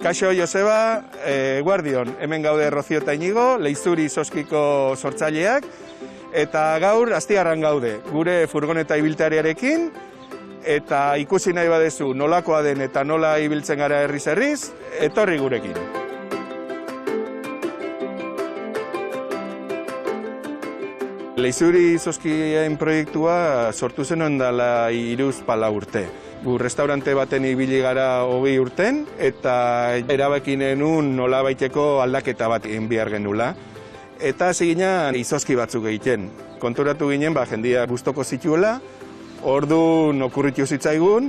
Kaixo Joseba, guardion, hemen gaude Rozio eta Inigo, Leizuri Izozkiko sortzaileak, eta gaur Astigarran gaude, gure furgoneta ibiltariarekin, eta ikusi nahi badezu nolakoa den eta nola ibiltzen gara herriz, etorri gurekin. Leizuri Izozkien proiektua sortu zen dela 3-4 urte. Gu restaurante baten ibili gara 20 urten, eta erabaki genuen nolabaiteko aldaketa bat egin behar genula. Eta hasi ginen izozki batzuk egiten. Konturatu ginen, jendia gustoko zituela, orduan okurritu zitzaigun,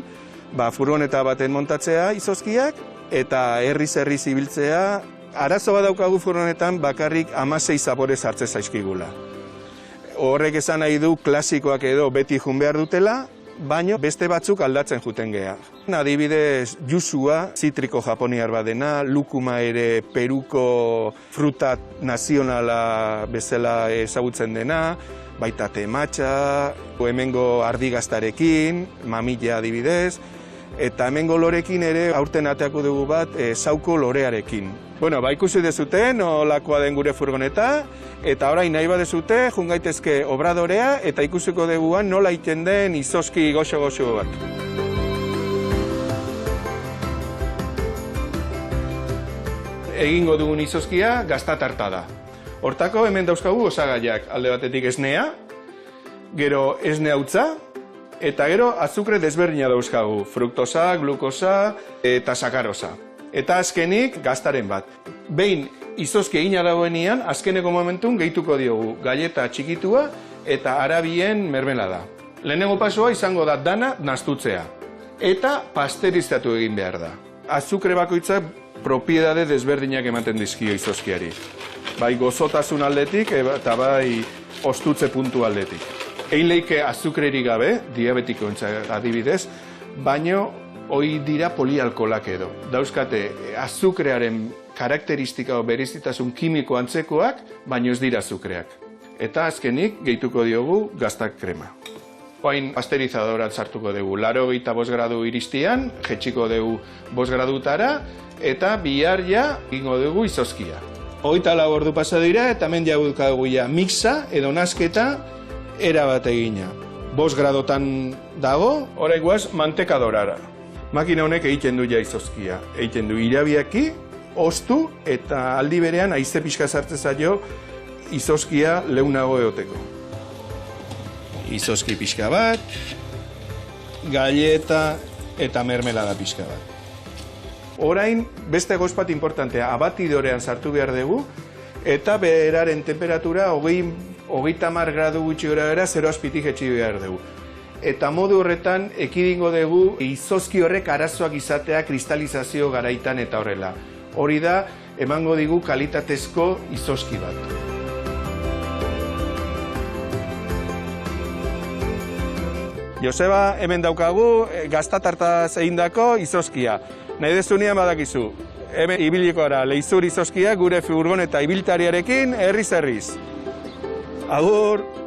furgoneta baten montatzea izozkiak, eta herriz ibiltzea. Arazo bat daukagu furgonetan bakarrik 16 zapore sartze zaizkigula. Horrek esan nahi du klasikoak edo beti jun behar dutela, baina beste batzuk aldatzen juten geha. Adibidez, yusua, zitriko japoniar badena, lukuma ere Peruko fruta nazionala bezala ezagutzen dena, baita tematxa, hemengo ardigaztarekin, mamilla adibidez, eta hemengo lorekin ere aurten ateako dugu bat sauko lorearekin. Ikusi dezute nolakoa den gure furgoneta, eta orain nahi badezute, jungaitezke obradorea, eta ikusiko duguan nola egiten den izozki goxo-goxo bat. Egingo dugun izozkia gaztatarta da. Hortako hemen dauzkagu osagaiak, alde batetik esnea, gero esne hautza, eta gero azukre desberdina dauzkagu, fruktosa, glukosa eta sakarosa. Eta azkenik gaztaren bat. Behin izozki egina dagoenean, azkeneko momentun gehituko diogu galleta txikitua eta arabien mermelada. Lehenengo pasoa izango da dana nastutzea. Eta pasterizatu egin behar da. Azukre bakoitzak propiedade desberdinak ematen dizkio izozkiari. Bai gozotasun aldetik eta bai ostutze puntu aldetik. Egin leike azukrerik gabe, diabetikoentzat adibidez, baino hoi dira polialkolak edo. Dauzkate azukrearen karakteristika o berezitasun kimiko antzekoak, baino ez dira azukreak. Eta azkenik gehituko diogu gaztak krema. Oain pasteurizadoran sartuko dugu 85 gradu iristian, jetxiko dugu 5 gradutara, eta bihar ja egingo dugu izozkia. 24 ordu pasa dira eta hemen jaudukagu ja mixa edo nasketa erabat egina. 5 gradotan dago, orain guaz mantekadorara. Makina honek egiten du ja izozkia. Egiten du irabiaki, ostu eta aldi berean haize pixka sartzen zaio izozkia leunago eoteko. Izozki pixka bat, galleta eta mermelada pixka bat. Orain, beste goz bat importantea, abatidorean sartu behar dugu, eta beraren temperatura 30 gradu gutxi gora bera 0 azpitik etxi behar dugu. Eta modu horretan ekidingo dugu izozki horrek arazoak izatea kristalizazio garaitan eta horrela. Hori da, emango digu kalitatezko izozki bat. Joseba, hemen daukagu gaztatartaz egindako izozkia. Nahi dezunean badakizu, hemen ibiliko gara Leizuri izozkia gure furgoneta ibiltariarekin herriz. Agur!